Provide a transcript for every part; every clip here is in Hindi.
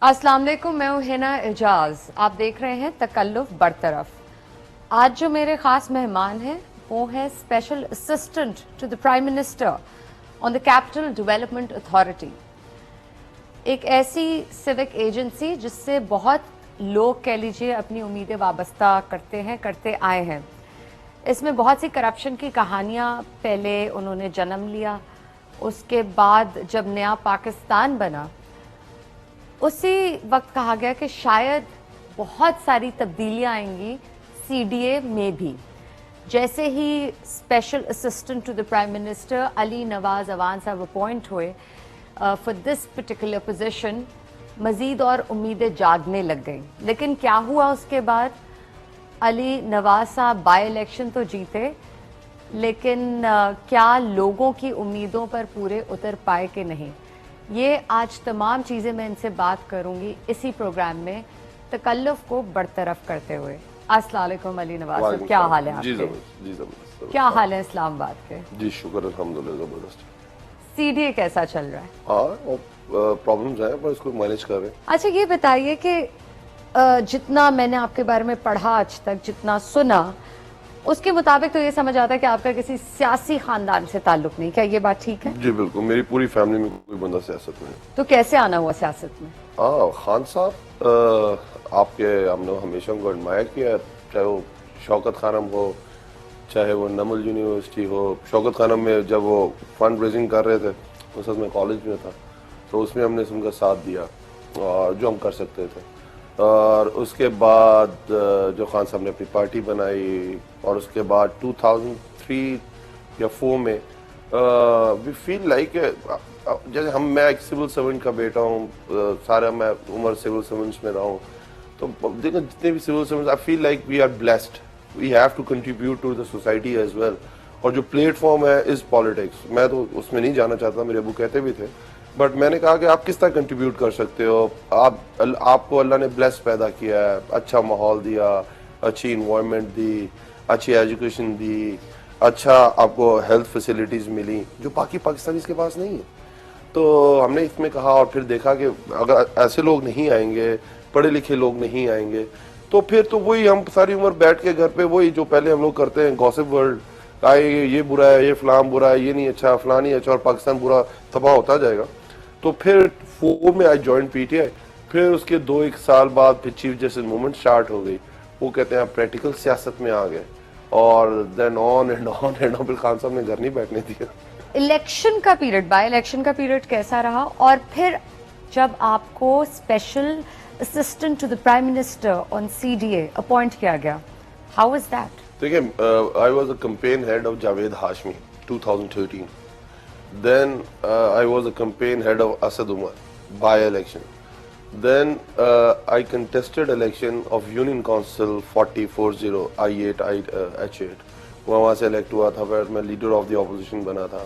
अस्सलाम वालेकुम, मैं हूं हिना एजाज। आप देख रहे हैं तकल्लुफ बरतरफ। आज जो मेरे खास मेहमान हैं वो है special assistant to the prime minister on the capital development authority, एक ऐसी सिविक एजेंसी जिससे बहुत लोग कह लीजिए अपनी उम्मीदें वाबस्ता करते आए हैं। इसमें बहुत सी करप्शन की कहानियां पहले उन्होंने जन्म लिया, उसके बाद जब नया पाकिस्तान बना उसी वक्त कहा गया कि शायद बहुत सारी तब्दीलियां आएंगी सीडीए में भी। जैसे ही special assistant to the prime minister Ali Nawaz Awan साहब अपॉइंट हुए फॉर दिस पर्टिकुलर पोजीशन, मज़ीद और उम्मीदें जागने लग गई। लेकिन क्या हुआ उसके बाद? अली नवाज साहब बाई इलेक्शन तो जीते, लेकिन क्या लोगों की उम्मीदों पर पूरे उतर पाए कि नहीं, ये आज तमाम चीज़ें मैं इनसे बात करूंगी इसी प्रोग्राम में तकल्लुफ को बरतरफ करते हुए। अस्सलाम वालेकुम अली नवाज साहब, क्या हाल है आपके? जी जबरदस्त। क्या हाल है इस्लामाबाद के? जी शुक्र अल्हम्दुलिल्लाह जबरदस्त। सीडीए कैसा चल रहा है? हाँ, प्रॉब्लम्स हैं पर इसको मैनेज कर रहे हैं। अच्छा ये बताइए कि जितना मैंने आपके बारे में पढ़ा आज तक, जितना सुना, उसके मुताबिक तो ये समझ आता है कि आपका किसी सियासी खानदान से ताल्लुक नहीं। क्या ये बात ठीक है? जी बिल्कुल, मेरी पूरी फैमिली में कोई बंदा सियासत में है। तो कैसे आना हुआ सियासत में? खान साहब, आपके हमने हमेशा उनको एडमायर किया, चाहे वो शौकत खानम हो, चाहे वो नमल यूनिवर्सिटी हो। शौकत खानम में जब वो फंड रेजिंग कर रहे थे उस वक्त मैं कॉलेज में था, तो उसमें हमने उनका साथ दिया और जो हम कर सकते थे। और उसके बाद जो खान साहब ने अपनी पार्टी बनाई और उसके बाद 2003 या 4 में वी फील लाइक जैसे मैं एक सिविल सर्वेंट का बेटा हूँ, सारा मैं उम्र सिविल सर्वेंट्स में रहा हूँ, तो देखो जितने भी civil servants, I feel like we are blessed, we have to contribute to the society as well. और जो प्लेटफॉर्म है इज पॉलिटिक्स, मैं तो उसमें नहीं जाना चाहता, मेरे अबू कहते भी थे, बट मैंने कहा कि आप किस तरह कंट्रीब्यूट कर सकते हो। आपको अल्लाह ने ब्लेस पैदा किया है, अच्छा माहौल दिया, अच्छी इन्वायरमेंट दी, अच्छी एजुकेशन दी, अच्छा आपको हेल्थ फैसिलिटीज़ मिली जो बाकी पाकिस्तानीज़ के पास नहीं है। तो हमने इसमें कहा और फिर देखा कि अगर ऐसे लोग नहीं आएंगे, पढ़े लिखे लोग नहीं आएंगे, तो फिर तो वही हम सारी उम्र बैठ के घर पे वही जो पहले हम लोग करते हैं, गॉसिप वर्ल्ड, ये बुरा है, ये फलाम बुरा है, ये नहीं अच्छा, फलां नहीं अच्छा, और पाकिस्तान पूरा तबाह होता जाएगा। तो फिर 4 में आई जॉइन पीटीआई। फिर उसके 2-1 साल बाद फिर चीफ जस्टिस मूवमेंट स्टार्ट हो गई, वो कहते हैं आप प्रैक्टिकल सियासत में आ गए, और then on and on and on. फिर खान साहब ने घर नहीं बैठने दिया। इलेक्शन का पीरियड, बाय इलेक्शन का पीरियड कैसा रहा? और फिर जब आपको special assistant to the prime minister on CDA appoint किया गया, हाउ वाज दैट? देखिए, I was a campaign head of Javed Hashmi 2013, then I was a campaign head of Asad Umar by election, then I contested election of Union Council 4040 I8 H8, वहाँ से इलेक्ट हुआ था। फिर मैं लीडर ऑफ द ऑपोजिशन बना था,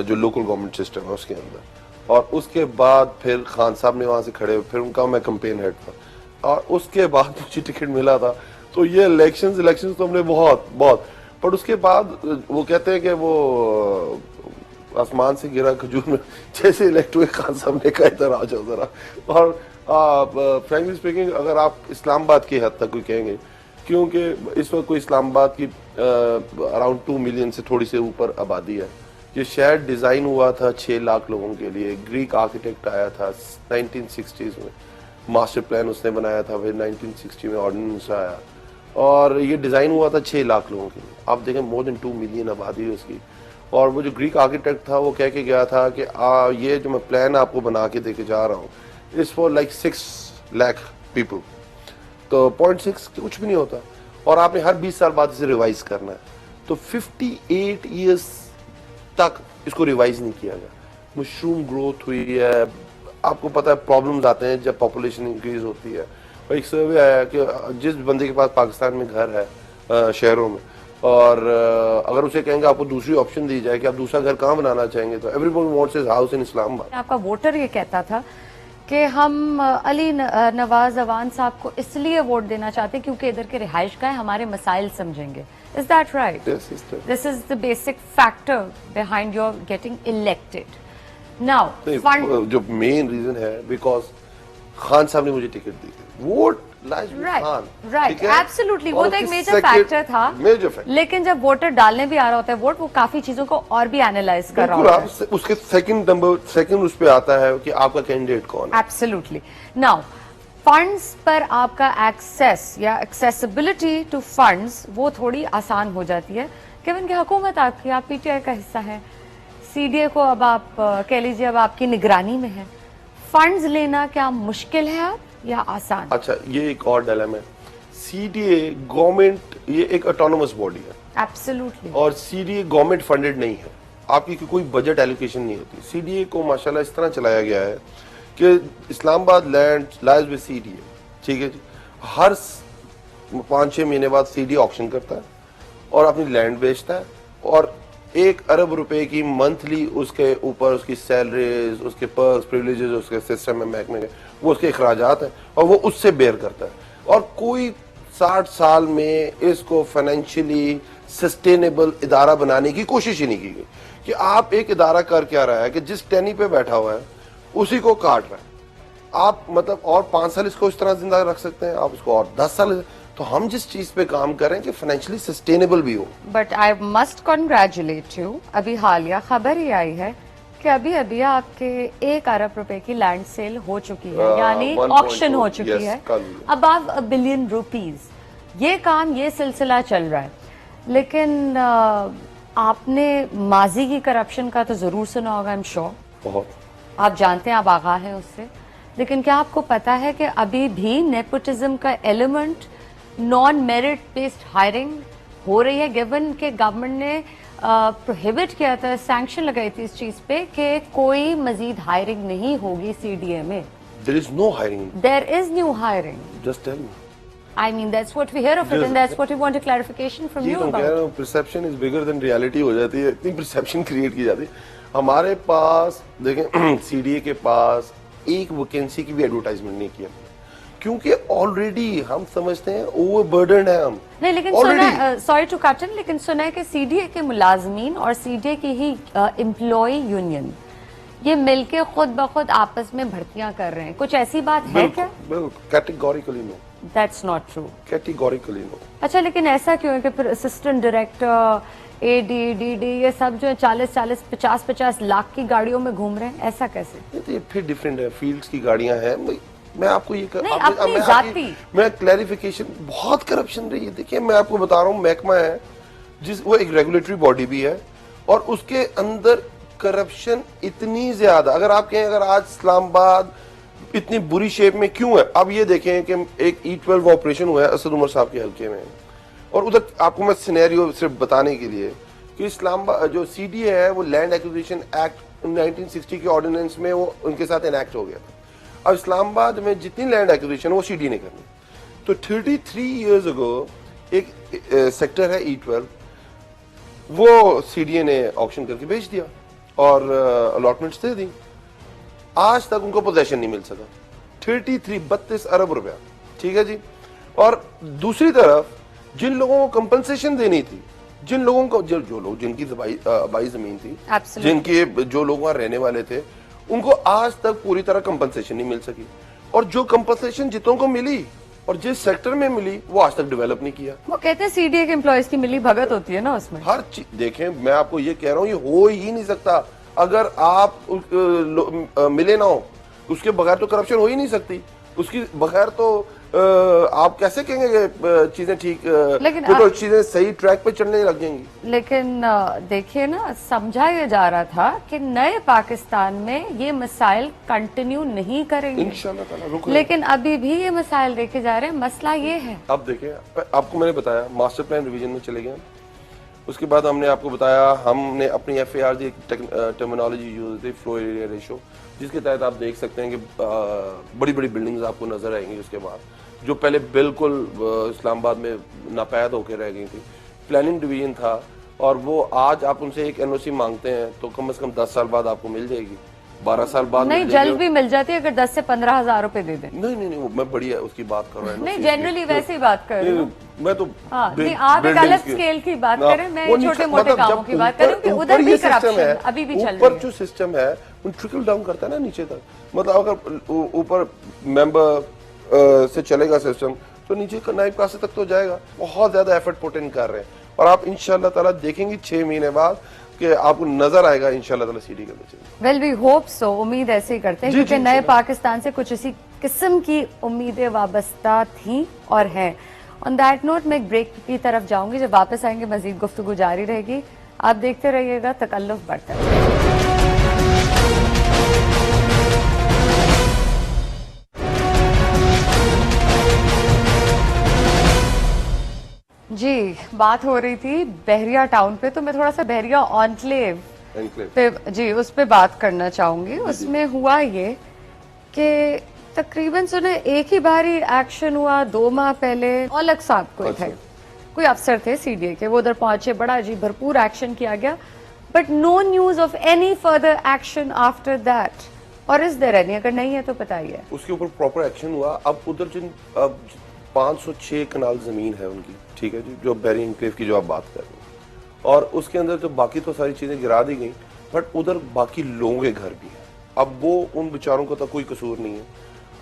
जो लोकल गवर्नमेंट सिस्टम है उसके अंदर। और उसके बाद फिर खान साहब ने वहाँ से खड़े, फिर उनका मैं कैंपेन हेड था, और उसके बाद मुझे टिकट मिला था। तो ये इलेक्शन तो हमने बहुत, पर उसके बाद वो कहते हैं कि वो आसमान से गिरा खजूर में जैसे इलेक्ट हुए, खान साहब ने कहा इधर आ जाओ जरा। और फ्रैंकली स्पीकिंग, अगर आप इस्लामाबाद की हद तक कोई कहेंगे, क्योंकि इस वक्त कोई इस्लामाबाद की अराउंड 2 मिलियन से थोड़ी से ऊपर आबादी है। ये शहर डिज़ाइन हुआ था 6 लाख लोगों के लिए। ग्रीक आर्किटेक्ट आया था 1960s में, मास्टर प्लान उसने बनाया था, फिर 1960 में ऑर्डिनेंस आया, और ये डिज़ाइन हुआ था 6 लाख लोगों के लिए। आप देखें मोर देन 2 मिलियन आबादी है उसकी। और वो जो ग्रीक आर्किटेक्ट था वो कह के गया था कि ये जो मैं प्लान आपको बना के देके जा रहा हूँ इस फॉर लाइक 6 लाख पीपल। तो 0.6 कुछ भी नहीं होता, और आपने हर 20 साल बाद इसे रिवाइज करना है। तो 58 ईयर्स तक इसको रिवाइज नहीं किया गया। मशरूम ग्रोथ हुई है, आपको पता है प्रॉब्लम्स आते हैं जब पॉपुलेशन इंक्रीज होती है। और एक सर्वे आया कि जिस बंदे के पास पाकिस्तान में घर है शहरों में, और अगर उसे कहेंगे आपको दूसरी ऑप्शन दी जाए कि आप दूसरा घर कहाँ बनाना चाहेंगे, तो everyone wants his house in Islamabad. आपका वोटर ये कहता था कि हम अली नवाज अवान साहब को इसलिए वोट देना चाहते क्योंकि इधर के रिहाइश का है, हमारे मसाइल समझेंगे। Is that right? This is the basic factor behind your getting elected now. जो मेन रीजन है, बिकॉज खान साहब ने मुझे टिकट दी थी, vote lies with Khan, right, ठीक है? एब्सोल्युटली, वो और तो एक उसकी मेजर second- फैक्टर था, मेजर फैक्टर, लेकिन जब वोटर डालने भी आ रहा होता है वोट, वो काफी चीजों को और भी एनालाइज कर रहा बिल्कुल। होता है। आप उसके सेकंड उस पे आता है कि आपका कैंडिडेट कौन है। एब्सोल्युटली। नाउ फंड्स पर आपका एक्सेस या एक्सेसिबिलिटी टू फंड्स वो थोड़ी आसान हो जाती है, गिवन कि हुकूमत आपकी, आप पीटीआई का हिस्सा है, सीडीए को अब आप कह लीजिए अब आपकी निगरानी में है, फंड्स लेना क्या मुश्किल है अब या आसान? अच्छा, ये एक और डायलेमा है। सीडीए गवर्नमेंट, ये एक ऑटोनोमस बॉडी है, एब्सोल्युटली, और सीडीए गवर्नमेंट फंडेड नहीं है, आपकी कोई बजट एलोकेशन नहीं होती। सीडीए को माशाल्लाह इस तरह चलाया गया है कि Islamabad land lies with CDA, ठीक है जी। हर 5-6 महीने बाद सीडीए ऑक्शन करता है और अपनी लैंड बेचता है, और 1 अरब रुपए की मंथली उसके ऊपर उसकी सैलरीज, उसके पर्क्स, प्रिविलेजेस, उसके सिस्टम में महकमे के वो उसके अखराजात हैं, और वो उससे बेयर करता है। और कोई 60 साल में इसको फाइनेंशियली सस्टेनेबल इदारा बनाने की कोशिश ही नहीं की गई कि आप एक इदारा कर क्या रहा है कि जिस टेनी पे बैठा हुआ है उसी को काट रहा है। आप मतलब और 5 साल इसको इस तरह जिंदा रख सकते हैं, आप इसको और 10 साल। तो हम जिस चीज पे काम कर रहे हैं कि फाइनेंशियली सस्टेनेबल भी हो। But I must congratulate you, अभी हालिया खबर ही आई है कि अभी अभी आपके 1 अरब रुपए की लैंड सेल हो चुकी है, यानी 1.2 ऑक्शन हो चुकी yes, है, कल। Above $1 billion. ये काम, ये सिलसिला चल रहा है, लेकिन आपने माजी की करप्शन का तो जरूर सुना होगा, आई एम श्योर। बहुत। आप जानते हैं, आप आगाह हैं उससे, लेकिन क्या आपको पता है कि अभी भी नेपोटिज्म का element, non merit based hiring हो रही है, गिवन के गवर्नमेंट ने प्रोहिबिट किया था, सैंक्शन लगाई थी इस चीज पे कि कोई मजीद हायरिंग नहीं होगी सीडीए में। There is no hiring. There is new hiring. Just tell me. I mean, that's what we hear of it, and that's what we want a clarification from ये you तो कह रहा about. हूँ, perception is bigger than reality हो जाती है, इतनी परसेप्शन क्रिएट की जाती है। हमारे पास देखें सीडीए के पास एक वैकेंसी की भी एडवर्टाइजमेंट नहीं किया, क्योंकि ऑलरेडी हम समझते हैं ओवरबर्डन है हम। नहीं, लेकिन Already- सुना, सॉरी टू कट इन, लेकिन सुना है कि सीडीए के मुलाजमीन और सीडीए की ही एम्प्लॉय यूनियन ये मिलके खुद ब खुद आपस में भर्तियां कर रहे हैं, कुछ ऐसी बात है क्या? बिल्कुल, categorically no, that's not true. Categorically no. अच्छा, लेकिन ऐसा क्यों है कि फिर असिस्टेंट डायरेक्टर, एडी, डीडी, ये सब जो है 40-40, 50-50 लाख की गाड़ियों में घूम रहे हैं, ऐसा कैसे? ये तो ये फिर डिफरेंट है, फील्ड्स की गाड़ियां हैं। मैं आपको ये नहीं, अपनी जाती। मैं क्लैरिफिकेशन, बहुत करप्शन रही है। देखिए, मैं आपको बता रहा हूँ, महकमा है वो एक रेगुलेटरी बॉडी भी है, और उसके अंदर करप्शन इतनी ज्यादा, अगर आप कहें अगर आज इस्लामाबाद इतनी बुरी शेप में क्यों है, अब ये देखें कि एक E12 ऑपरेशन हुआ है असद उमर साहब के हल्के में, और उधर आपको मैं सिनेरियो सिर्फ बताने के लिए कि इस्लामाबाद जो सीडीए है वो लैंड एक्विजिशन एक्ट 1960 के ऑर्डिनेंस में वो उनके साथ इनैक्ट हो गया था। अब इस्लामाबाद में जितनी लैंड एक्विजिशन वो सीडीए ने करनी, तो 33 इयर्स अगो एक सेक्टर है E12, वो सीडीए ने ऑक्शन करके बेच दिया और अलॉटमेंट्स दे दी। आज तक उनको पोजेशन नहीं मिल सका। 32 अरब रुपया, ठीक है जी। और दूसरी तरफ जिन लोगों को कंपनसेशन देनी थी, जिन लोगों को जो लोग जिनकी आबाई जमीन थी, जिनके जो लोग वहां रहने वाले थे, उनको आज तक पूरी तरह कंपनसेशन नहीं मिल सकी। और जो कंपनसेशन जितों को मिली और जिस सेक्टर में मिली वो आज तक डेवलप नहीं किया। वो कहते हैं सीडीए के एम्प्लॉयज की मिली भगत होती है ना उसमें। हर चीज देखें, मैं आपको ये कह रहा हूँ, ये हो ही नहीं सकता अगर आप मिले ना हो, उसके बगैर तो करप्शन हो ही नहीं सकती। उसकी बगैर तो आप कैसे कहेंगे कि चीजें ठीक, लेकिन तो चीजें सही ट्रैक पे चलने लग जाएंगी। लेकिन देखिए ना, समझा ये जा रहा था कि नए पाकिस्तान में ये मसाइल कंटिन्यू नहीं करेंगे इंशाल्लाह ताला, रुक लेकिन अभी भी ये मसाइल देखे जा रहे हैं। मसला ये है, अब देखिए, आपको मैंने बताया मास्टर प्लान रिवीजन में चले गए, उसके बाद हमने आपको बताया हमने अपनी FAR टर्मिनोलॉजी यूज की, फ्लो एरिया रेशो, जिसके तहत आप देख सकते हैं कि बड़ी बड़ी बिल्डिंग्स आपको नजर आएंगी उसके बाद, जो पहले बिल्कुल इस्लामाबाद में नापैद होकर रह गई थी। प्लानिंग डिवीजन था, और वो आज आप उनसे एक NOC मांगते हैं तो कम से कम 10 साल बाद आपको मिल जाएगी, 12 साल बाद नहीं जल्द भी मिल जाती है अगर 10 से 15 हजार रुपए दे दें। नहीं, वो मैं बढ़िया उसकी बात कर रहा हूँ। नहीं, जनरली वैसे ही बात कर रही हूँ मैं तो नहीं, आप एक अलग स्केल की बात करें, मैं छोटे मोटे कामों की बात करूँ कि उधर भी करप्शन अभी भी चल रही है। ऊपर जो सिस्टम है ट्रिकल डाउन करता है ना नीचे तक। मतलब अगर ऊपर मेंबर से चलेगा सिस्टम तो नीचे का नाइब कासे तक तो जाएगा। बहुत ज्यादा एफर्ट पुट इन कर रहे हैं और आप इंशाल्लाह ताला देखेंगे 6 महीने बाद कि आपको नजर आएगा इंशाल्लाह ताला सीडी का बच्चे। वेल वी होप सो, उम्मीद ऐसे ही करते हैं जी, क्योंकि जी, नए जी। पाकिस्तान से कुछ इसी किस्म की उम्मीदें वाबस्ता थी और हैं। ऑन दैट नोट मैं एक ब्रेक की तरफ जाऊंगी, जब वापस आएंगे मजीद गुफ्तगू जारी रहेगी। आप देखते रहिएगा तकल्लुफ बढ़ता है। जी, बात हो रही थी बहरिया टाउन पे, तो मैं थोड़ा सा बहरिया ऑनक्लेव एनक्लेव। पे जी उस पे बात करना चाहूंगी। उसमें हुआ ये कि तकरीबन सुने एक ही बार ही एक्शन हुआ 2 माह पहले। औलख साहब कोई थे, कोई अफसर थे सीडीए के, वो उधर पहुंचे, बड़ा जी भरपूर एक्शन किया गया, but no news of any further action after that. और इज देयर एनी? अगर नहीं है तो बताइए। उसके ऊपर प्रॉपर एक्शन हुआ। अब उधर जिन अब 506 कनाल जमीन है उनकी, ठीक है जी, जो बहरी एनक्लेव की जो आप बात कर रहे हैं, और उसके अंदर तो बाकी तो सारी चीजें गिरा दी गई, बट उधर बाकी लोगों के घर भी हैं। अब वो उन बेचारों का तो कोई कसूर नहीं है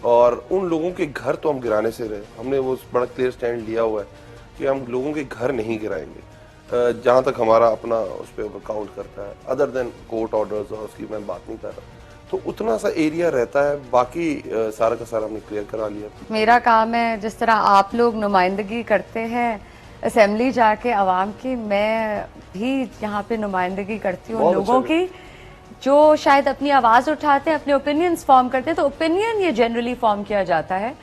और उन लोगों के घर तो हम गिराने से रहे। हमने वो बड़ा क्लियर स्टैंड लिया हुआ है कि हम लोगों के घर नहीं गिराएंगे जहां तक हमारा अपना उस पर काउंट करता है। अदर देन कोर्ट ऑर्डर्स और उसकी मैं बात नहीं कर रहा, तो उतना सा एरिया रहता है, बाकी सारा का सारा हमने क्लियर करा लिया। मेरा काम है, जिस तरह आप लोग नुमाइंदगी करते हैं असेंबली जाके आवाम की, मैं भी यहाँ पे नुमाइंदगी करती हूँ बहुत लोगों अच्छा की जो शायद अपनी आवाज उठाते हैं, अपने ओपिनियंस फॉर्म करते हैं। तो ओपिनियन ये जनरली फॉर्म किया जाता है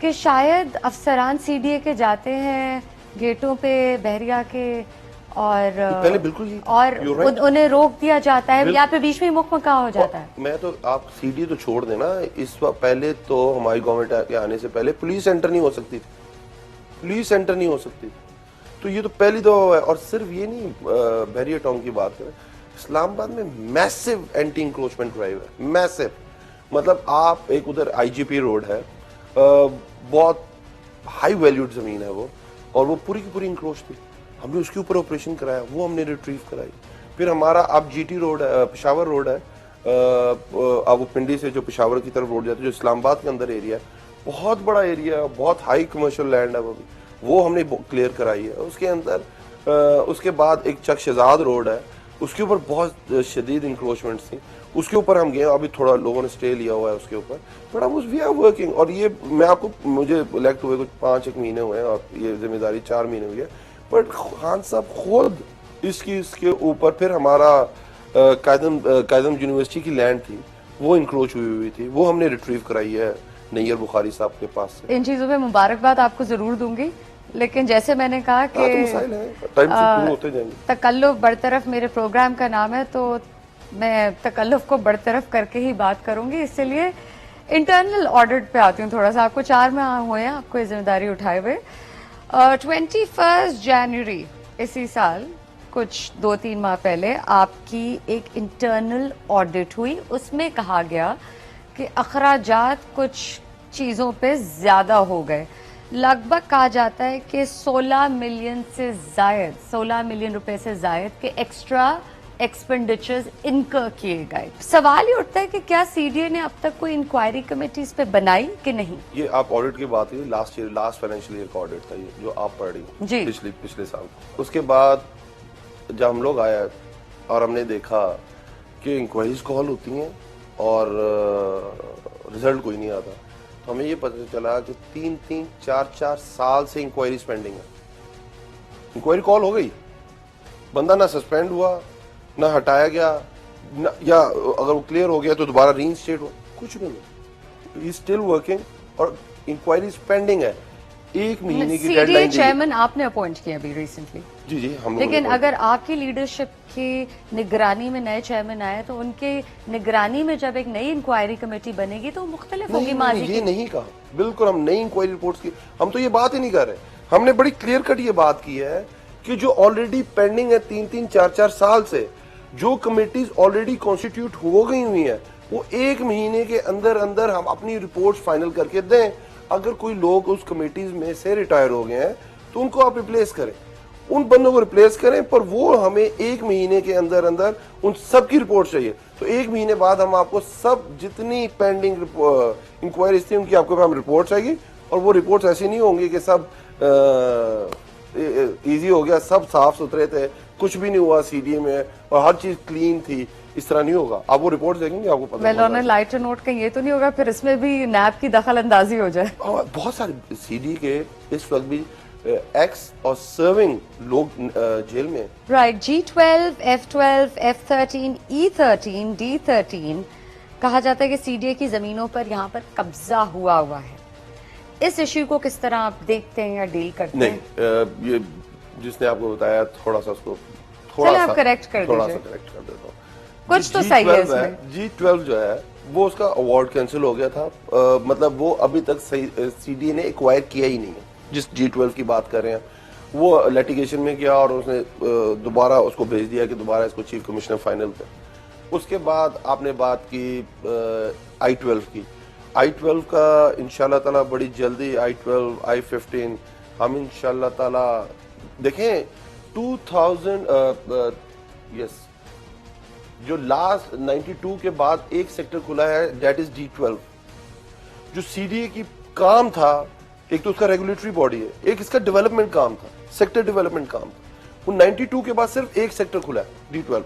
कि शायद अफसरान सीडीए के जाते हैं गेटों पे बहरिया के और पहले बिल्कुल ही और you're right। उन्हें रोक दिया जाता है या पे बीच में मुकमका हो जाता है। मैं तो आप सीडी तो छोड़ देना, इस वक्त पहले तो हमारी गवर्नमेंट के आने से पहले पुलिस एंटर नहीं हो सकती थी, पुलिस एंटर नहीं हो सकती थी। तो ये तो पहली तो है। और सिर्फ ये नहीं, बहरिया टाउन की बात करें, इस्लामाबाद में मैसिव एंटी इंक्रोचमेंट ड्राइव है, मैसिव। मतलब आप एक उधर आईजीपी रोड है, बहुत हाई वैल्यूड जमीन है वो, और वो पूरी की पूरी इंक्रोच थी। हमने उसके ऊपर ऑपरेशन कराया, वो हमने रिट्रीव कराई। फिर हमारा अब जीटी रोड है, पेशावर रोड है, अब वो पिंडी से जो पेशावर की तरफ रोड जाता है, जो इस्लामाबाद के अंदर एरिया है, बहुत बड़ा एरिया है, बहुत हाई कमर्शियल लैंड है, वो हमने क्लियर कराई है। उसके अंदर उसके बाद एक चक शहजाद रोड है, उसके ऊपर बहुत शदीद इंक्रोचमेंट्स थी, उसके ऊपर हम गए। अभी थोड़ा लोगों ने स्टे लिया हुआ है उसके ऊपर, बट अब वी आर वर्किंग। और ये मैं आपको, मुझे इलेक्ट हुए कुछ 5-1 महीने हुए हैं और ये जिम्मेदारी 4 महीने हुई है, बट खान साहब खुद इसके ऊपर, फिर हमारा कायदम यूनिवर्सिटी की लैंड थी, वो इंक्रोच हुई थी, वो हमने रिट्रीव कराई है नैयर बुखारी साहब के पास से। इन चीजों में मुबारकबाद आपको जरूर दूंगी, लेकिन जैसे मैंने कहा हाँ, तो मसाइल है, टाइम से शुरू होते जाएंगे। तकल्लुफ बरतरफ मेरे प्रोग्राम का नाम है, तो मैं तकल्लुफ को बरतरफ करके ही बात करूंगी। इसलिए इंटरनल ऑडिट पे आती हूँ थोड़ा सा। आपको 4 माह हुए हैं आपको ये जिम्मेदारी उठाए हुए। 21 जनवरी इसी साल, कुछ 2-3 माह पहले, आपकी एक इंटरनल ऑडिट हुई। उसमें कहा गया कि अखराजात कुछ चीज़ों पे ज़्यादा हो गए। लगभग कहा जाता है कि 16 मिलियन से जायद, 16 मिलियन रुपए से जायद के एक्स्ट्रा एक्सपेंडिचर्स इनकर किए गए। सवाल ये उठता है कि क्या सीडीए ने अब तक कोई इंक्वायरी कमेटीज पे बनाई कि नहीं? ये आप ऑडिट की बात की, लास्ट फाइनेंशियल ईयर का ऑडिट था ये, जो आप पढ़ रही हो, जी। पिछले साल। उसके बाद जब हम लोग आया और हमने देखा कि इंक्वायरीज कॉल होती हैं और रिजल्ट कोई नहीं आता, तो हमें ये पता चला कि 3-3, 4-4 साल से इंक्वायरीज पेंडिंग है। इंक्वायरी कॉल हो गई, बंदा ना सस्पेंड हुआ, ना हटाया गया, या अगर वो क्लियर हो गया तो दोबारा रीइंस्टेट हो, कुछ नहीं। ही स्टिल वर्किंग और इंक्वायरीज पेंडिंग है। 1 महीने की सीडीए डेडलाइन चेयरमैन आपने अपॉइंट किया अभी रिसेंटली। जी हम लोगों लेकिन ने अगर आपकी लीडरशिप की निगरानी में नए चेयरमैन आए, तो उनके निगरानी में जब एक नई इंक्वायरी कमेटी बनेगी तो मुख्तलिफ होगी माजी ये नहीं कहा, बिल्कुल हम नई इंक्वायरी रिपोर्ट्स की, हम तो ये बात ही नहीं कर रहे। हमने बड़ी क्लियर कट ये बात की है कि जो ऑलरेडी पेंडिंग है 3-3, 4-4 साल से, जो कमेटीज ऑलरेडी कॉन्स्टिट्यूट हो गई हुई है, वो 1 महीने के अंदर अंदर हम अपनी रिपोर्ट फाइनल करके दें। अगर कोई लोग उस कमेटीज में से रिटायर हो गए हैं तो उनको आप रिप्लेस करें। उन बंदों को रिप्लेस करें, पर वो हमें 1 महीने के अंदर अंदर उन सब की रिपोर्ट चाहिए। तो 1 महीने बाद हम आपको सब जितनी पेंडिंग इंक्वायरीज थी उनकी आपको हम रिपोर्ट चाहिए, और वो रिपोर्ट्स ऐसी नहीं होंगी कि सब इजी हो गया, सब साफ सुथरे थे, कुछ भी नहीं हुआ सीडीए में और हर चीज क्लीन थी, इस तरह नहीं होगा। आप वो रिपोर्ट देखेंगे आपको पता well on a lighter note कहीं ये तो नहीं होगा फिर इसमें भी नैब की दखल अंदाजी हो जाए? बहुत सारे सीडी के इस वक्त भी एक्स और सर्विंग लोग जेल में। Right, G12, F12, F13, E13, D13 कहा जाता है कि सीडीए की जमीनों पर यहाँ पर कब्जा हुआ है। इस इश्यू को किस तरह आप देखते हैं या डील करते हैं? नहीं, ये जिसने आपको बताया थोड़ा सा उसको चलिए आप करेक्ट कर थोड़ा सा दीजिए। करेक्ट कर देता हूँ। कुछ तो सही है इसमें। G12 जो है वो उसका अवार्ड कैंसिल हो गया था, मतलब वो अभी तक सीडीए ने एक्वायर किया ही नहीं है। जिस G12 की बात कर रहे हैं वो लिटिगेशन में गया और उसने दोबारा उसको भेज दिया कि दोबारा इसको चीफ कमिश्नर फाइनल पे। उसके बाद आपने बात की I12 की। I12 का इंशाल्लाह ताला बड़ी जल्दी I12, I15 हम इंशाल्लाह ताला देखें 2000 यस जो लास्ट 92 के बाद एक सेक्टर खुला है दैट इज D12। जो सीडीए की काम था, एक तो उसका रेगुलेटरी बॉडी है, एक इसका डेवलपमेंट काम था, सेक्टर डेवलपमेंट काम था। वो 92 के बाद सिर्फ एक सेक्टर खुला है D12।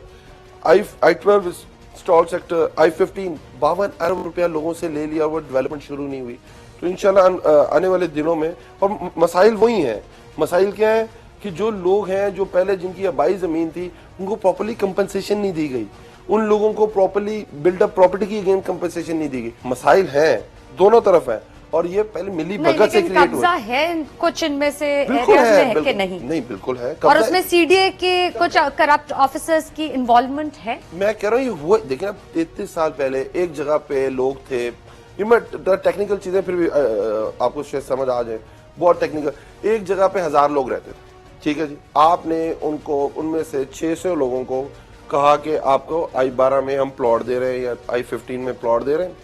I12 stall sector, I15 52 अरब रुपया लोगों से ले लिया और वो डेवलपमेंट शुरू नहीं हुई। तो इंशाल्लाह आने वाले दिनों में, और मसाइल वही हैं। मसाइल क्या है कि जो लोग हैं जो पहले जिनकी आबाई जमीन थी उनको प्रॉपर्ली कंपनसेशन नहीं दी गई, उन लोगों को प्रॉपर्ली बिल्डअप प्रॉपर्टी की अगेन कंपनसेशन नहीं दी गई। मसाइल हैं दोनों तरफ है, और ये पहले मिली भगत से क्रिएट हुआ। कब्जा है कुछ इनमें से बिल्कुल एरियाज में है, है कि नहीं? नहीं बिल्कुल है। और उसमें सीडीए के कुछ करप्ट ऑफिसर्स की इन्वॉल्वमेंट है? मैं कह रहा हूँ ये हुआ। देखिए ना 33 साल पहले एक जगह पे लोग थे, ये मैं टेक्निकल चीजें फिर भी आपको शायद समझ आ जाए, बहुत टेक्निकल। एक जगह पे 1000 लोग रहते थे, ठीक है जी। आपने उनको उनमें से 600 लोगों को कहा कि आपको I12 में हम प्लॉट दे रहे हैं या I15 में प्लॉट दे रहे हैं,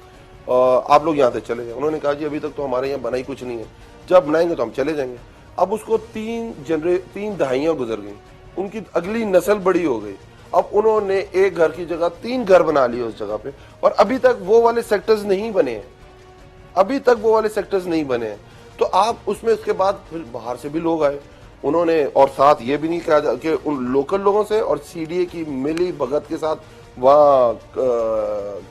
आप लोग यहाँ से चले जाए। उन्होंने कहा जी अभी तक तो हमारे यहाँ बनाई कुछ नहीं है, जब बनाएंगे तो हम चले जाएंगे। अब उसको 3 दहाइयां गुजर गई, उनकी अगली नस्ल बड़ी हो गई। अब उन्होंने एक घर की जगह 3 घर बना लिए उस जगह पे, और अभी तक वो वाले सेक्टर्स नहीं बने हैं, अभी तक वो वाले सेक्टर्स नहीं बने हैं। तो आप उसमें उसके बाद फिर बाहर से भी लोग आए उन्होंने, और साथ ये भी नहीं कहा कि उन लोकल लोगों से और सीडीए की मिली भगत के साथ वहाँ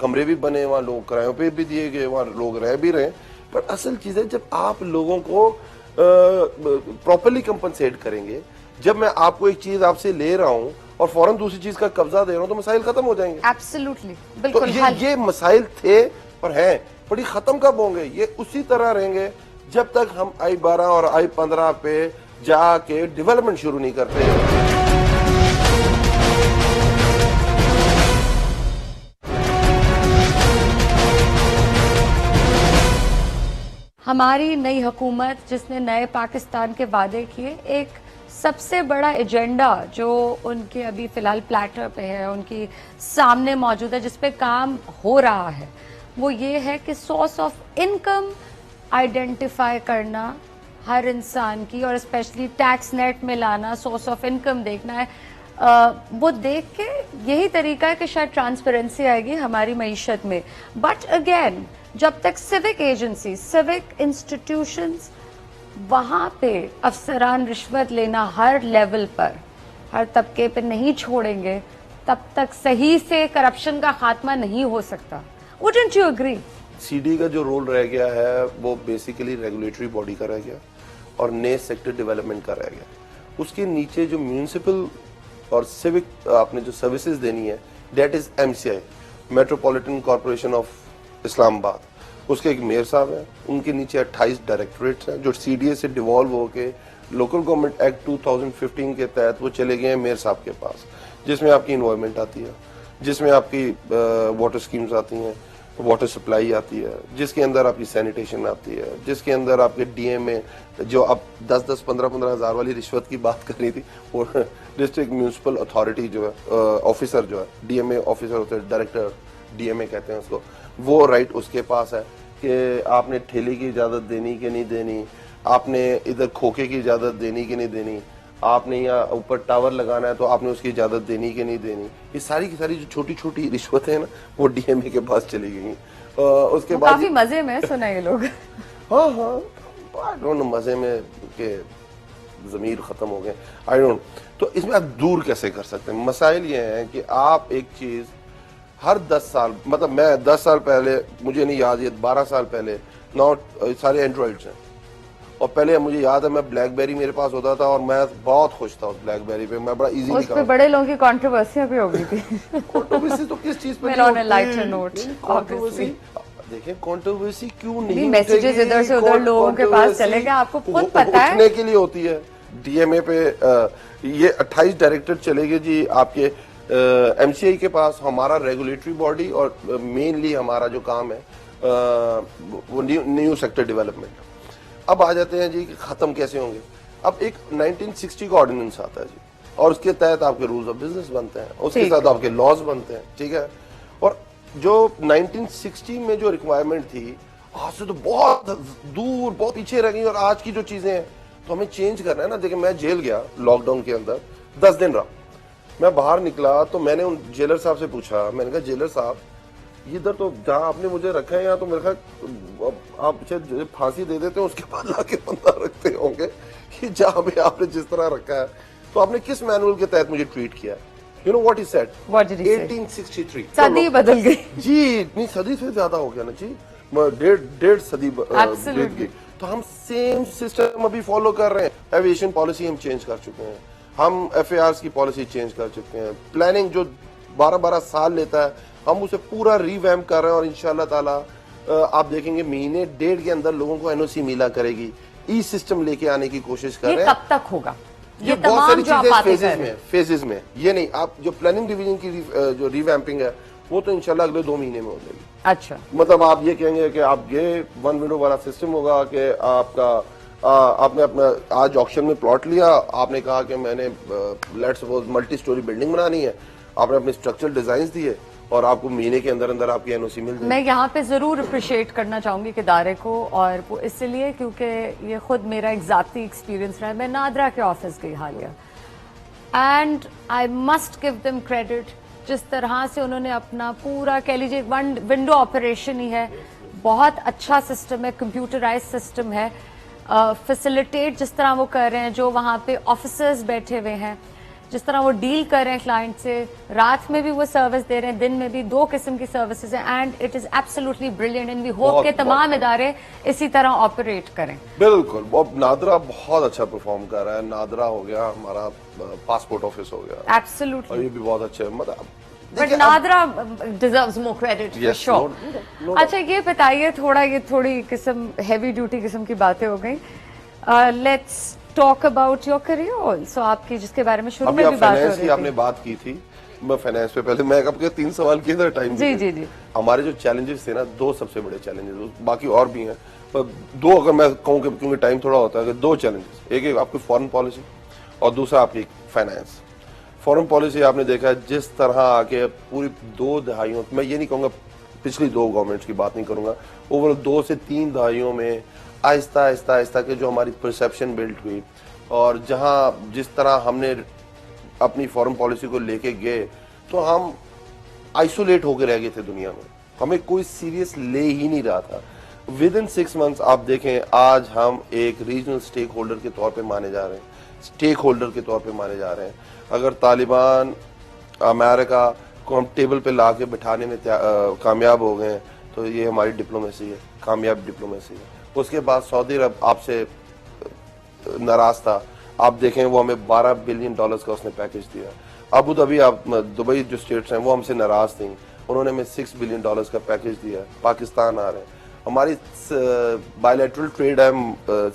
कमरे भी बने, वहाँ लोग किरायों पे भी दिए गए, वहाँ लोग रह भी रहे। पर असल चीज है जब आप लोगों को प्रॉपरली कंपनसेट करेंगे, जब मैं आपको एक चीज आपसे ले रहा हूँ और फौरन दूसरी चीज का कब्जा दे रहा हूँ तो मसाइल खत्म हो जाएंगे। एब्सोल्युटली, बिल्कुल। तो ये मसाइल थे और हैं, पर ये खत्म कब होंगे? ये उसी तरह रहेंगे जब तक हम I12 और I15 पे जाके डेवलपमेंट शुरू नहीं करते। हमारी नई हुकूमत जिसने नए पाकिस्तान के वादे किए, एक सबसे बड़ा एजेंडा जो उनके अभी फिलहाल प्लेटर पे है, उनकी सामने मौजूद है, जिस पे काम हो रहा है, वो ये है कि सोर्स ऑफ इनकम आइडेंटिफाई करना हर इंसान की, और स्पेशली टैक्स नेट में लाना, सोर्स ऑफ इनकम देखना है। वो देख के यही तरीका है कि शायद ट्रांसपेरेंसी आएगी हमारी मईशत में। बट अगेन, जब तक सिविक एजेंसी, सिविक इंस्टीट्यूशंस, वहां पे अफसरान रिश्वत लेना हर लेवल पर, हर तबके पे नहीं छोड़ेंगे, तब तक सही से करप्शन का खात्मा नहीं हो सकता। Wouldn't you agree? सीडी का जो रोल रह गया है वो बेसिकली रेगुलेटरी बॉडी का रह गया और नए सेक्टर डेवलपमेंट का रह गया। उसके नीचे जो म्यूनिसिपल और सिविक आपने जो सर्विसेज देनी है, that is MCI, metropolitan corporation of Islamabad. उसके एक मेयर साहब हैं, उनके नीचे 28 डायरेक्टरेट्स हैं जो सीडीए से डिवॉल्व होके लोकल गवर्नमेंट एक्ट 2015 के तहत वो चले गए हैं मेयर साहब के पास, जिसमें आपकी इन्वायरमेंट आती है, जिसमें आपकी वाटर स्कीम्स आती हैं, वाटर सप्लाई आती है, जिसके अंदर आपकी सैनिटेशन आती है, जिसके अंदर आपके DMA, जो अब 10-10, 15-15 हज़ार वाली रिश्वत की बात कर रही थी, वो डिस्ट्रिक्ट म्यूनिसिपल अथॉरिटी जो है ऑफिसर जो है, DMA ऑफिसर होते हैं, डायरेक्टर DMA कहते हैं उसको, वो राइट उसके पास है कि आपने ठेले की इजाज़त देनी कि नहीं देनी, आपने इधर खोखे की इजाज़त देनी कि नहीं देनी, आपने यहाँ ऊपर टावर लगाना है तो आपने उसकी इजाजत देनी कि नहीं देनी, ये सारी की सारी जो छोटी छोटी रिश्वतें हैं ना वो डीएमए के पास चली गई। उसके बाद काफी मजे में सुना ये लोग। हाँ हाँ, आई डोंट नो, मजे में के ज़मीर ख़त्म हो गए, आई डोंट। तो इसमें आप दूर कैसे कर सकते हैं? मसाइल ये हैं कि आप एक चीज़ हर 10 साल, मतलब मैं 10 साल पहले, मुझे नहीं याद, ये 12 साल पहले, नौ सारे एंड्रॉइड्स हैं, और पहले मुझे याद है मैं ब्लैकबेरी मेरे पास होता था और मैं बहुत खुश था उस ब्लैकबेरी पे, मैं बड़ा इजीली उस पे बड़े लोगों की कंट्रोवर्सियां भी हो गई थी। कंट्रोवर्सी तो किस चीज पे Well, नहीं on a होती? lighter note, controversy, obviously. देखिए कंट्रोवर्सी क्यों नहीं, नहीं messages उठेगी? इधर से उधर लोगों के पास controversy चले गए, आपको खुद पता है। उठने के लिए होती है। डीएमए पे ये 28 डायरेक्टर चलेंगे जी आपके एमसीआई के पास, हमारा रेगुलेटरी बॉडी, और मेनली हमारा जो काम है वो न्यू सेक्टर डेवलपमेंट। अब आ जाते हैं जी कि खत्म कैसे होंगे। अब एक 1960 का ऑर्डिनेंस आता है जी, और उसके तहत आपके रूल्स ऑफ बिजनेस बनते हैं, उसके साथ आपके लॉज बनते हैं, ठीक है। और जो 1960 में जो रिक्वायरमेंट थी, आज से तो बहुत दूर, बहुत पीछे रह गई, और आज की जो चीजें हैं तो हमें चेंज करना है ना। देखिए मैं जेल गया लॉकडाउन के अंदर, 10 दिन रहा, मैं बाहर निकला तो मैंने उन जेलर साहब से पूछा, मैंने कहा जेलर साहब इधर तो जहाँ आपने मुझे रखा है यहाँ तो मेरे ख्याल आप शायद फांसी दे देते हैं उसके बाद लाके बंदा रखते होंगे, कि जहाँ पे आपने जिस तरह रखा है तो आपने किस मैनुअल के तहत मुझे ट्रीट किया है? You know what he said, 1863। सदी बदल गई जी, नहीं सदी से ज्यादा हो गया ना जी, डेढ़ सदी बीत गई। तो हम सेम सिस्टम अभी फॉलो कर रहे हैं। एविएशन पॉलिसी हम चेंज कर चुके हैं, हम एफएआरस की पॉलिसी चेंज कर चुके हैं, प्लानिंग जो 12-12 साल लेता है हम उसे पूरा रिवैम्प कर रहे हैं, और इंशाल्लाह ताला आप देखेंगे महीने डेढ़ के अंदर लोगों को एनओसी मिला करेगी। ई सिस्टम लेके आने की कोशिश कर रहे हैं। कब तक होगा? ये बहुत सारी चीजें फेजेस में, ये नहीं, आप जो प्लानिंग डिवीजन की जो रिवैम्पिंग है वो तो इंशाल्लाह अगले 2 महीने में हो जाएगी। अच्छा, मतलब आप ये कहेंगे कि आप ये 1 विंडो वाला सिस्टम होगा कि आपका आपने अपना आज ऑक्शन में प्लॉट लिया, आपने कहा कि मैंने let's suppose multi storey building बनानी है, आपने अपने स्ट्रक्चरल डिजाइन दिए और आपको महीने के अंदर अंदर आपकी एनओसी मिल जाएगी। मैं यहाँ पे जरूर अप्रिशिएट करना चाहूंगी इदारे को, और वो इसलिए क्योंकि ये खुद मेरा एक जाती एक्सपीरियंस रहा है। मैं नादरा के ऑफिस गई हालिया, and I must give them credit. जिस तरह से उन्होंने अपना पूरा, कह लीजिए वन विंडो ऑपरेशन ही है, बहुत अच्छा सिस्टम है, कंप्यूटराइज सिस्टम है, फैसिलिटेट जिस तरह वो कर रहे हैं, जो वहाँ पे ऑफिसर्स बैठे हुए हैं, जिस तरह वो डील कर रहे हैं क्लाइंट से, रात में भी वो सर्विस दे रहे हैं, दिन में भी, 2 किस्म की सर्विसेज हैं, and it is absolutely brilliant, and we hope के तमाम इदारे इसी तरह ऑपरेट करें। बिल्कुल, अब नादरा बहुत अच्छा परफॉर्म कर रहा है। नादरा हो गया, हमारा पासपोर्ट ऑफिस हो गया, एब्सोल्युटली, और ये भी बहुत अच्छे है, मतलब but NADRA deserves more credit for sure. अच्छा ये बताइए, थोड़ी किस्म हैवी ड्यूटी किस्म की बातें हो गई, let's talk about your career also, आपकी जिसके बारे में शुरू में भी बात हो रही थी। आपने बात की थी, मैं फाइनेंस पे पहले मैं आपके 3 सवाल किए थे टाइम जी जी जी। हमारे जो चैलेंजेस थे ना, 2 सबसे बड़े चैलेंजेस, बाकी और भी हैं, पर 2 अगर मैं कहूँ क्योंकि टाइम थोड़ा होता है, कि 2 चैलेंजेस, एक आपकी फॉरेन पॉलिसी और दूसरा आपकी फाइनेंस। फॉरेन पॉलिसी आपने देखा जिस तरह आके पूरी 2 दहाइयों, मैं ये नहीं कहूँगा पिछली 2 गवर्नमेंट्स की बात नहीं करूँगा, ओवरऑल 2 से 3 दहाइयों में आहिस्ता आहिस्ता आहिस्ता के जो हमारी परसेप्शन बिल्ड हुई, और जहाँ जिस तरह हमने अपनी फॉरेन पॉलिसी को लेके गए, तो हम आइसोलेट होकर रह गए थे दुनिया में, हमें कोई सीरियस ले ही नहीं रहा था। विद इन 6 मंथ्स आप देखें, आज हम एक रीजनल स्टेक होल्डर के तौर पे माने जा रहे हैं, स्टेक होल्डर के तौर पे माने जा रहे हैं। अगर तालिबान, अमेरिका को हम टेबल पे ला के बिठाने में कामयाब हो गए, तो ये हमारी डिप्लोमेसी है, कामयाब डिप्लोमेसी है। उसके बाद सऊदी अरब आपसे नाराज था, आप देखें वो हमें $12 बिलियन का उसने पैकेज दिया। अबू धाबी, आप दुबई जो स्टेट्स हैं वो हमसे नाराज थी, उन्होंने हमें $6 बिलियन का पैकेज दिया। पाकिस्तान आ रहे हैं, हमारी बायलैटरल ट्रेड है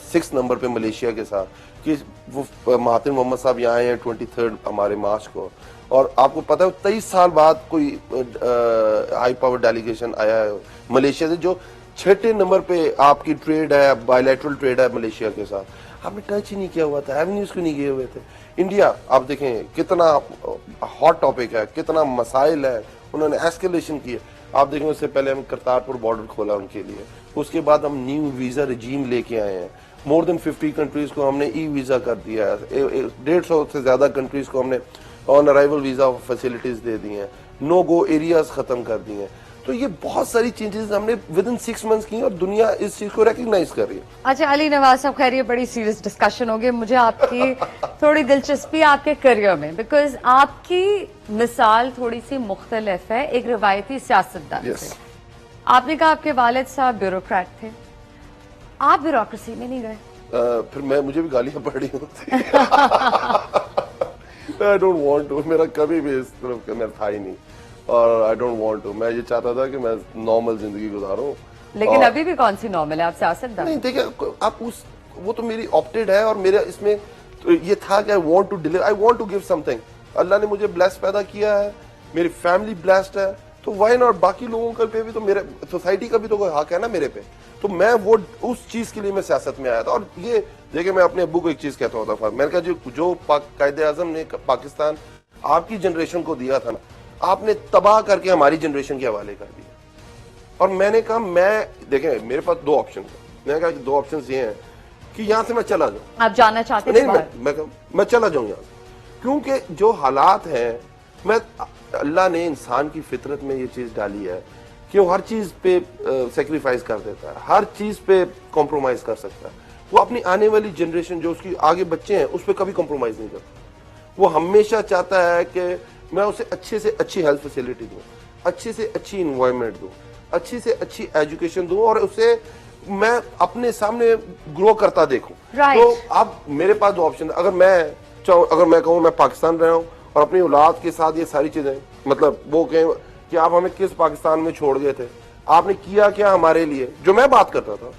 6 नंबर पे मलेशिया के साथ, कि वो महातिर मोहम्मद साहब यहाँ आए हैं 23 हमारे मार्च को, और आपको पता है 23 साल बाद कोई हाई पावर डेलीगेशन आया है मलेशिया से, जो 6 नंबर पे आपकी ट्रेड है, बायलैटरल ट्रेड है मलेशिया के साथ, आपने टच ही नहीं किया हुआ था, एवेन्यूज क्यों नहीं गए हुए थे। इंडिया आप देखें कितना हॉट टॉपिक है, कितना मसाइल है, उन्होंने एस्केलेशन की है। आप देखें उससे पहले हम करतारपुर बॉर्डर खोला उनके लिए, उसके बाद हम न्यू वीजा रिजीम लेके आए हैं, मोर देन 50 कंट्रीज को हमने ई वीज़ा कर दिया है, 150 से ज़्यादा कंट्रीज को हमने ऑन अराइवल वीज़ा फैसिलिटीज़ दे दी हैं, नो गो एरियाज ख़त्म कर दिए हैं। तो ये बहुत सारी चेंजेस हमने विद इन 6 मंथ्स की और दुनिया इस चीज़ को रिकग्नाइज कर रही है। अच्छा अली नवाज साहब, खैर ये बड़ी सीरियस डिस्कशन होगी, मुझे आपकी थोड़ी दिलचस्पी आपके करियर में, बिकॉज आपकी मिसाल थोड़ी सी मुख्तलिफ है एक रिवायती सियासतदान Yes. से। आपने कहा आपके वालिद साहब ब्यूरोक्रेट थे, आप ब्यूरोक्रेसी में नहीं गए। फिर मुझे भी गालियां पड़ रही होती आई डोंट वांट टू, मेरा कभी भी इस तरफ का मैं था ही नहीं और आई डोंट वांट टू। मैं ये चाहता था कि मैं नॉर्मल जिंदगी गुजारूं। लेकिन अभी भी कौन सी नॉर्मल है, आप सियासतदान। नहीं देखिए, आप वो तो मेरी ऑप्टेड है और मेरा इसमें तो ये था कि I want to deliver, I want to give something. Allah ने मुझे ब्लेस पैदा किया है, मेरी फैमिली ब्लेस्ड है, तो व्हाई नॉट, बाकी लोगों का पे भी तो, मेरे सोसाइटी का भी तो कोई हक है ना मेरे पे। तो मैं वो उस चीज के लिए मैं सियासत में आया था। और ये देखिए, मैं अपने अब्बू को एक चीज कहता होता था, मैंने कहा जो कायदे आजम ने पाकिस्तान आपकी जनरेशन को दिया था ना, आपने तबाह करके हमारी जनरेशन के हवाले कर दिया। और मैंने कहा, मैं देखें मेरे पास 2 ऑप्शन है, मैंने कहा कि 2 ऑप्शन ये हैं कि यहाँ से मैं चला जाऊँ। आप जाना चाहते नहीं, हैं? मैं चला जाऊँ यहाँ से, क्योंकि जो हालात हैं, मैं अल्लाह ने इंसान की फितरत में ये चीज डाली है कि वो हर चीज पे सेक्रीफाइस कर देता है, हर चीज पे कॉम्प्रोमाइज कर सकता है। वो अपनी आने वाली जनरेशन जो उसकी आगे बच्चे हैं उस पर कभी कॉम्प्रोमाइज नहीं करता। वो हमेशा चाहता है कि मैं उसे अच्छे से अच्छी हेल्थ फैसिलिटी दूं, अच्छे से अच्छी इन्वायरमेंट दूं, अच्छी से अच्छी एजुकेशन दूं और उसे मैं अपने सामने ग्रो करता देखूं। Right. तो अब मेरे पास 2 ऑप्शन है। अगर मैं कहूँ मैं पाकिस्तान रहा हूँ और अपनी औलाद के साथ ये सारी चीजें, मतलब वो कहें कि आप हमें किस पाकिस्तान में छोड़ गए थे, आपने किया क्या हमारे लिए, जो मैं बात करता था,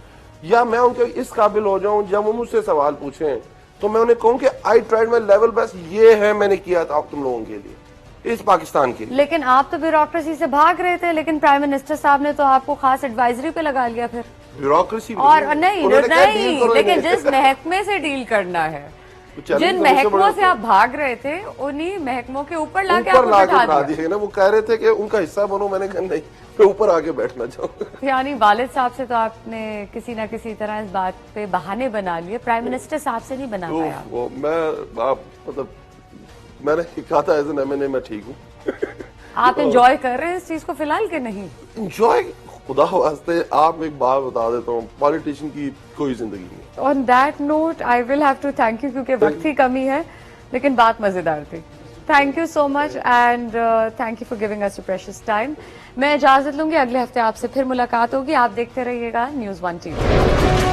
या मैं उनके इस काबिल हो जाऊं जब वो मुझसे सवाल पूछें तो मैं उन्हें कहूं कि I tried my level best, ये है मैंने किया था तुम लोगों के लिए, इस पाकिस्तान के लिए। लेकिन आप तो ब्यूरोक्रेसी से भाग रहे थे, लेकिन प्राइम मिनिस्टर साहब ने तो आपको खास एडवाइजरी पे लगा लिया फिर। ब्यूरोक्रेसी और नहीं, लेकिन जिस महकमे से डील करना है, जिन महकमों से आप भाग रहे थे, उन्हीं महकमों के ऊपर लाके आपको बैठा दिया ना। वो कह रहे थे कि उनका हिस्सा बनो, मैंने कहा नहीं, मैं ऊपर आके बैठना चाहूंगा। यानी वालिद साहब से तो आपने किसी ना किसी तरह इस बात पे बहाने बना लिए, प्राइम मिनिस्टर साहब से नहीं बना पाया। वो मतलब मैंने कहा था एज एन एमएनए मैं ठीक हूँ। आप एंजॉय कर रहे हैं इस चीज को फिलहाल के नहीं? एंजॉय, खुदा वास्ते आप एक बात बता देता हूँ, पॉलिटिशियन की कोई जिंदगी नहीं। On that note I will have to thank you, क्योंकि वक्त की कमी है, लेकिन बात मजेदार थी। Thank you so much and thank you for giving us your precious time. मैं इजाजत लूंगी, अगले हफ्ते आपसे फिर मुलाकात होगी। आप देखते रहिएगा News 1 TV।